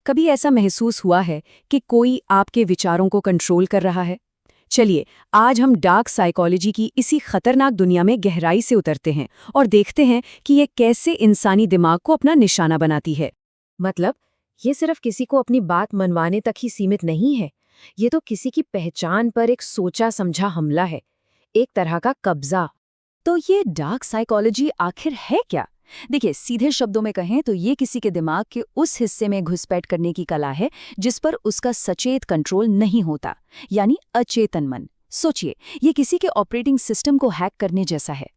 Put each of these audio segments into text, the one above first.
कभी ऐसा महसूस हुआ है कि कोई आपके विचारों को कंट्रोल कर रहा है? चलिए, आज हम डार्क साइकोलॉजी की इसी खतरनाक दुनिया में गहराई से उतरते हैं और देखते हैं कि ये कैसे इंसानी दिमाग को अपना निशाना बनाती है। मतलब ये सिर्फ किसी को अपनी बात मनवाने तक ही सीमित नहीं है। ये तो किसी की पहचान पर एक सोचा समझा हमला है, एक तरह का कब्जा। तो ये डार्क साइकोलॉजी आखिर है क्या? देखिए, सीधे शब्दों में कहें तो ये किसी के दिमाग के उस हिस्से में घुसपैठ करने की कला है जिस पर उसका सचेत कंट्रोल नहीं होता, यानी अचेतन मन। सोचिए, ये किसी के ऑपरेटिंग सिस्टम को हैक करने जैसा है।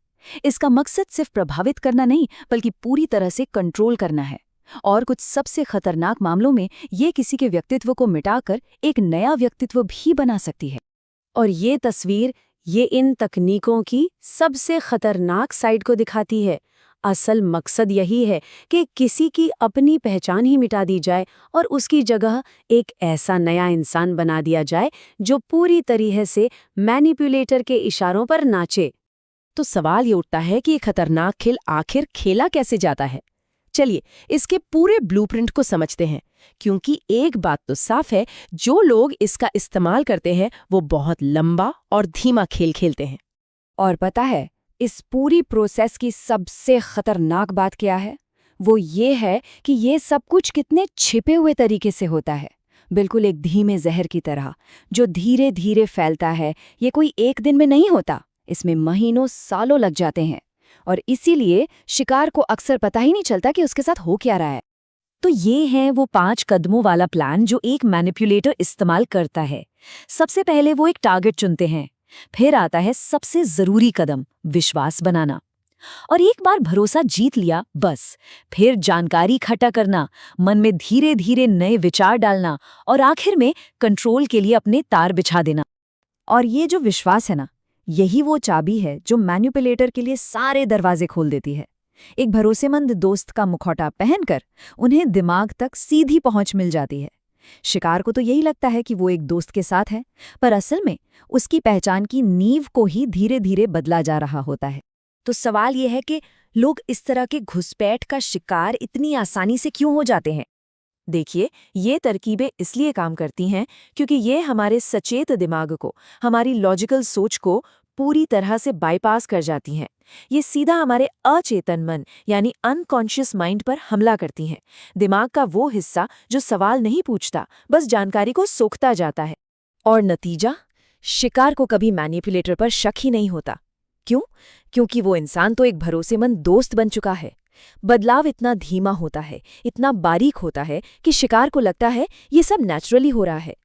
इसका मकसद सिर्फ प्रभावित करना नहीं, बल्कि पूरी तरह से कंट्रोल करना है। और कुछ सबसे खतरनाक मामलों में ये किसी के व्यक्तित्व को मिटाकर एक नया व्यक्तित्व भी बना सकती है। और ये तस्वीर ये इन तकनीकों की सबसे खतरनाक साइड को दिखाती है। असल मकसद यही है कि किसी की अपनी पहचान ही मिटा दी जाए और उसकी जगह एक ऐसा नया इंसान बना दिया जाए जो पूरी तरह से मैनिपुलेटर के इशारों पर नाचे। तो सवाल ये उठता है कि ये खतरनाक खेल आखिर खेला कैसे जाता है। चलिए, इसके पूरे ब्लूप्रिंट को समझते हैं, क्योंकि एक बात तो साफ है, जो लोग इसका इस्तेमाल करते हैं वो बहुत लंबा और धीमा खेल खेलते हैं। और पता है, इस पूरी प्रोसेस की सबसे खतरनाक बात क्या है? वो ये है कि ये सब कुछ कितने छिपे हुए तरीके से होता है, बिल्कुल एक धीमे जहर की तरह, जो धीरे धीरे फैलता है। ये कोई एक दिन में नहीं होता, इसमें महीनों सालों लग जाते हैं। और इसीलिए शिकार को अक्सर पता ही नहीं चलता कि उसके साथ हो क्या रहा है। तो ये है वो 5 कदमों वाला प्लान जो एक मैनिपुलेटर इस्तेमाल करता है। सबसे पहले वो एक टारगेट चुनते हैं, फिर आता है सबसे जरूरी कदम, विश्वास बनाना। और एक बार भरोसा जीत लिया, बस फिर जानकारी इकट्ठा करना, मन में धीरे धीरे नए विचार डालना और आखिर में कंट्रोल के लिए अपने तार बिछा देना। और ये जो विश्वास है ना, यही वो चाबी है जो मैनिपुलेटर के लिए सारे दरवाजे खोल देती है। एक भरोसेमंद दोस्त का मुखौटा पहनकर उन्हें दिमाग तक सीधी पहुंच मिल जाती है। शिकार को तो यही लगता है कि वो एक दोस्त के साथ है, पर असल में उसकी पहचान की नींव को ही धीरे धीरे बदला जा रहा होता है। तो सवाल ये है कि लोग इस तरह के घुसपैठ का शिकार इतनी आसानी से क्यों हो जाते हैं? देखिए, ये तरकीबें इसलिए काम करती हैं क्योंकि ये हमारे सचेत दिमाग को, हमारी लॉजिकल सोच को पूरी तरह से बाईपास कर जाती हैं। ये सीधा हमारे अचेतन मन यानी अनकॉन्शियस माइंड पर हमला करती हैं। दिमाग का वो हिस्सा जो सवाल नहीं पूछता, बस जानकारी को सोखता जाता है। और नतीजा, शिकार को कभी मैनिपुलेटर पर शक ही नहीं होता। क्यों? क्योंकि वो इंसान तो एक भरोसेमंद दोस्त बन चुका है। बदलाव इतना धीमा होता है, इतना बारीक होता है कि शिकार को लगता है ये सब नेचुरली हो रहा है।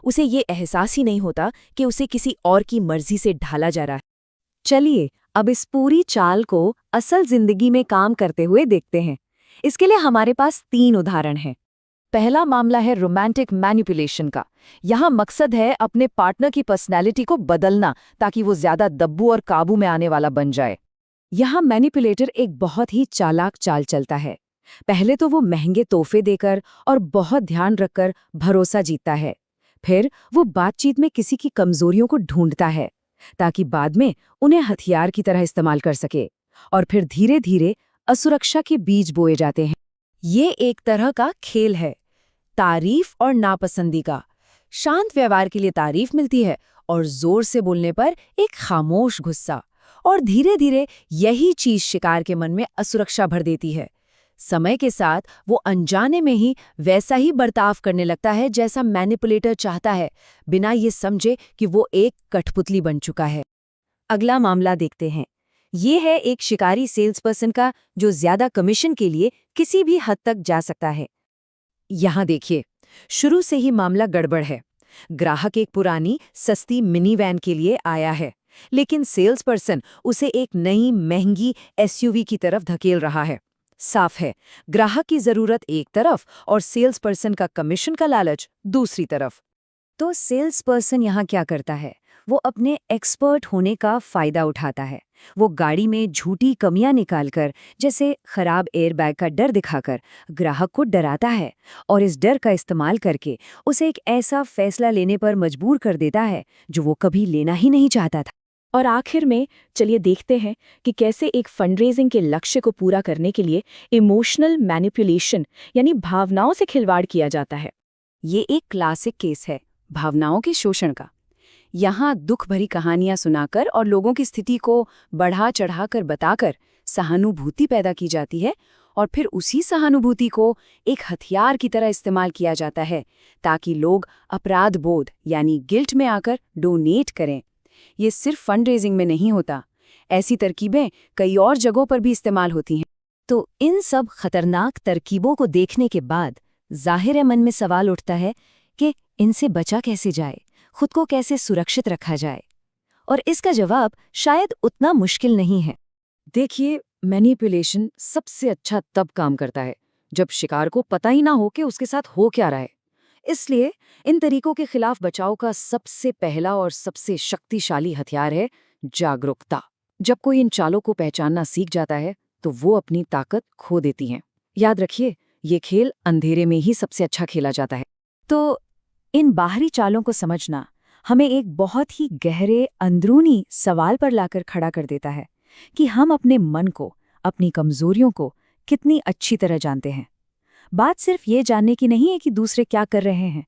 उसे ये एहसास ही नहीं होता कि उसे किसी और की मर्जी से ढाला जा रहा है। चलिए, अब इस पूरी चाल को असल जिंदगी में काम करते हुए देखते हैं। इसके लिए हमारे पास 3 उदाहरण हैं। पहला मामला है रोमांटिक मैनिपुलेशन का। यहाँ मकसद है अपने पार्टनर की पर्सनैलिटी को बदलना ताकि वो ज्यादा दब्बू और काबू में आने वाला बन जाए। यहाँ मैनिपुलेटर एक बहुत ही चालाक चाल चलता है। पहले तो वो महंगे तोहफे देकर और बहुत ध्यान रखकर भरोसा जीतता है। फिर वो बातचीत में किसी की कमजोरियों को ढूंढता है ताकि बाद में उन्हें हथियार की तरह इस्तेमाल कर सके। और फिर धीरे धीरे असुरक्षा के बीज बोए जाते हैं। ये एक तरह का खेल है, तारीफ और नापसंदी का। शांत व्यवहार के लिए तारीफ मिलती है और जोर से बोलने पर एक खामोश गुस्सा। और धीरे धीरे यही चीज शिकार के मन में असुरक्षा भर देती है। समय के साथ वो अनजाने में ही वैसा ही बर्ताव करने लगता है जैसा मैनिपुलेटर चाहता है, बिना ये समझे कि वो एक कठपुतली बन चुका है। अगला मामला देखते हैं। ये है एक शिकारी सेल्सपर्सन का जो ज्यादा कमीशन के लिए किसी भी हद तक जा सकता है। यहाँ देखिए, शुरू से ही मामला गड़बड़ है। ग्राहक एक पुरानी सस्ती मिनी वैन के लिए आया है, लेकिन सेल्स पर्सन उसे एक नई महंगी एसयूवी की तरफ धकेल रहा है। साफ है, ग्राहक की जरूरत एक तरफ और सेल्स पर्सन का कमीशन का लालच दूसरी तरफ। तो सेल्स पर्सन यहाँ क्या करता है? वो अपने एक्सपर्ट होने का फायदा उठाता है। वो गाड़ी में झूठी कमियां निकालकर, जैसे खराब एयरबैग का डर दिखाकर, ग्राहक को डराता है और इस डर का इस्तेमाल करके उसे एक ऐसा फैसला लेने पर मजबूर कर देता है जो वो कभी लेना ही नहीं चाहता था। और आखिर में चलिए देखते हैं कि कैसे एक फंडरेजिंग के लक्ष्य को पूरा करने के लिए इमोशनल मैनिपुलेशन यानी भावनाओं से खिलवाड़ किया जाता है। ये एक क्लासिक केस है भावनाओं के शोषण का। यहाँ दुख भरी कहानियां सुनाकर और लोगों की स्थिति को बढ़ा चढ़ाकर बताकर सहानुभूति पैदा की जाती है और फिर उसी सहानुभूति को एक हथियार की तरह इस्तेमाल किया जाता है ताकि लोग अपराध बोध यानी गिल्ट में आकर डोनेट करें। ये सिर्फ फंड रेजिंग में नहीं होता, ऐसी तरकीबें कई और जगहों पर भी इस्तेमाल होती हैं। तो इन सब खतरनाक तरकीबों को देखने के बाद जाहिर है मन में सवाल उठता है कि इनसे बचा कैसे जाए, खुद को कैसे सुरक्षित रखा जाए। और इसका जवाब शायद उतना मुश्किल नहीं है। देखिए, मैनिपुलेशन सबसे अच्छा तब काम करता है जब शिकार को पता ही ना हो कि उसके साथ हो क्या रहा है। इसलिए इन तरीकों के खिलाफ बचाव का सबसे पहला और सबसे शक्तिशाली हथियार है जागरूकता। जब कोई इन चालों को पहचानना सीख जाता है तो वो अपनी ताकत खो देती हैं। याद रखिए, ये खेल अंधेरे में ही सबसे अच्छा खेला जाता है। तो इन बाहरी चालों को समझना हमें एक बहुत ही गहरे अंदरूनी सवाल पर लाकर खड़ा कर देता है कि हम अपने मन को, अपनी कमजोरियों को कितनी अच्छी तरह जानते हैं। बात सिर्फ ये जानने की नहीं है कि दूसरे क्या कर रहे हैं,